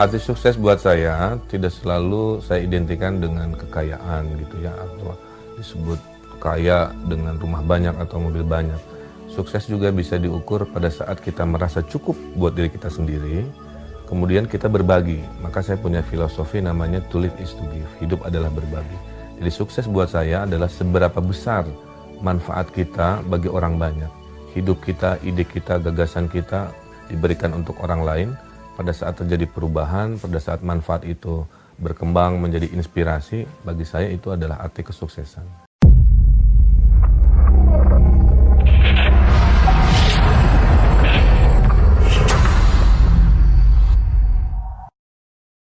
Arti sukses buat saya tidak selalu saya identikan dengan kekayaan gitu ya, atau disebut kaya dengan rumah banyak atau mobil banyak. Sukses juga bisa diukur pada saat kita merasa cukup buat diri kita sendiri, kemudian kita berbagi. Maka saya punya filosofi namanya to live is to give. Hidup adalah berbagi. Jadi sukses buat saya adalah seberapa besar manfaat kita bagi orang banyak. Hidup kita, ide kita, gagasan kita diberikan untuk orang lain. Pada saat terjadi perubahan, pada saat manfaat itu berkembang menjadi inspirasi, bagi saya itu adalah arti kesuksesan.